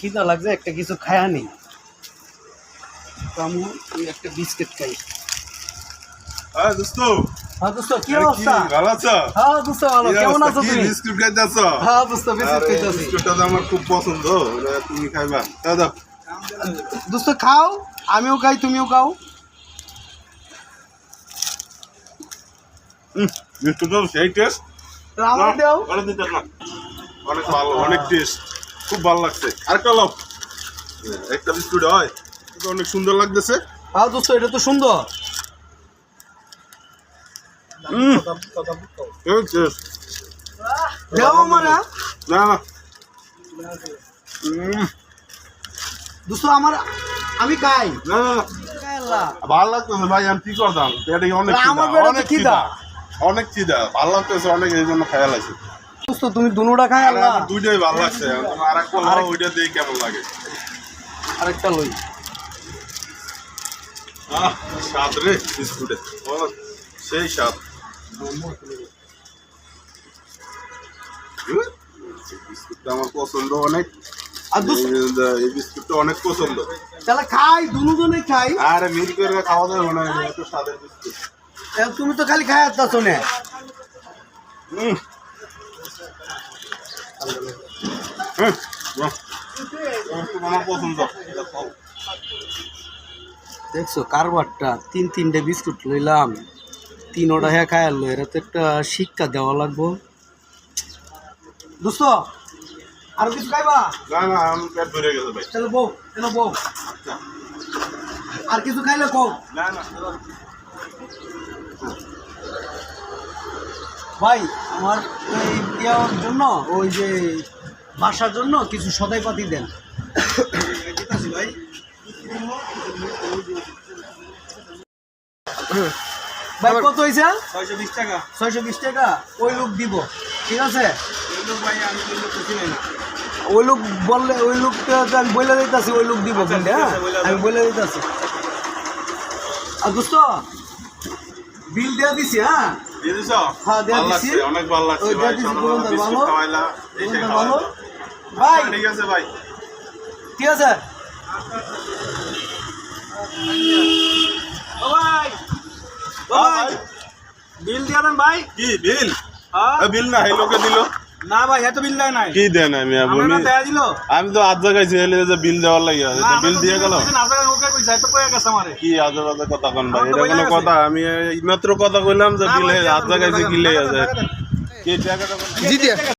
খিদা লাগছে একটা কিছু খায়া নেই একটা বিস্কিট খাই। কি অবস্থা? ভালো আছো? হ্যাঁ দোস্ত ভালো। কেমন আছো তুমি? বিস্কুট খাইতেছো? হ্যাঁ দোস্ত বিস্কুট খাইতেছি। বিস্কুটটা তো আমার খুব পছন্দ, তুমি খাইবা? দাও দোস্ত খাও, আমিও খাই তুমিও খাও। বিস্কুটটা সেই টেস্ট, আমার দাও। অনেক ভালো, অনেক টেস্ট, খুব ভালো লাগছে। আরেকটা লাভ, একটা বিস্কুট হয়, এটা অনেক সুন্দর লাগতেছে। হ্যাঁ দোস্ত এটা তো সুন্দর। দাও আমার। না না দোস্ত আমার, আমি খাই। না না ভালো লাগতেছে ভাই, আমি কি করতাম? অনেক অনেক খিদা, অনেক খিদা, ভালো লাগতেছে অনেক, এই জন্য খেয়াল আছে। দোস্ত তুমি দুটোটা খাই। আল্লাহ দুইটাই ভালো লাগছে, আরেকটা লাও, ওইটা দিয়ে কেমন লাগে? আরেকটা লই। স্বাদ রে বিস্কুটে, সেই স্বাদ। বিস্কুটটা আমার পছন্দ অনেক, এই বিস্কুটটা অনেক পছন্দ। তাহলে খাই, দুজনে খাই। আরে মিল করে খাওয়া যাবে না, এত স্বাদের বিস্কুট। তুমি তো খালি খাই আসতা শুনে। আমার পছন্দ। দেখছো কারবারটা, তিনটে বিস্কুট লইলাম, তিনোটা হ্যাঁ খাই আনলো। এরা তো একটা শিক্ষা দেওয়া লাগবো। দোস্ত আর কিছু খাইবা? না না, আমি পেট ভরে গেছে ভাই। তাহলে বউ কেন বউ, আর কিছু খাইলে কও। না না ভাই আমার এই দেওয়ার জন্য, ওই যে বাসার জন্য কিছু সদাই পাতি দেন। ভাই ভাই কত হয়েছে? 620 টাকা। 620 টাকা ওই লোক দিব, ঠিক আছে? ওই লোক বললে, ওই লোকটা আমি বলে দিতেছি, ওই লোক দিব কিন্তু। হ্যাঁ আমি বলে দিতেছি। আর দোস্ত বিল দেওয়া দিছি। হ্যাঁ দিয়ে দিছো? হ্যাঁ দেওয়া দিছি, অনেক ভালো লাগছে ভাই, বিস্কুট খাওয়াইলা, এইটাই ভালো খাওয়াইলা ভাই। ঠিক আছে ভাই, ঠিক আছে ভাই। ভাই বিল দিয়ে দেন ভাই। কি বিল? বিল না এই লোকে দিল না ভাই, এত বিল দেয় নাই। কি দেন? আমি আমি তো আজ জায়গায় বিল দেওয়ার লাগে, বিল দিয়ে গেল কি আজে বাজে কথা কন ভাই? এটা কোনো কথা? আমি মাত্র কথা কইলাম যে বিল আজ জায়গায় গিলে আছে কি টাকাটা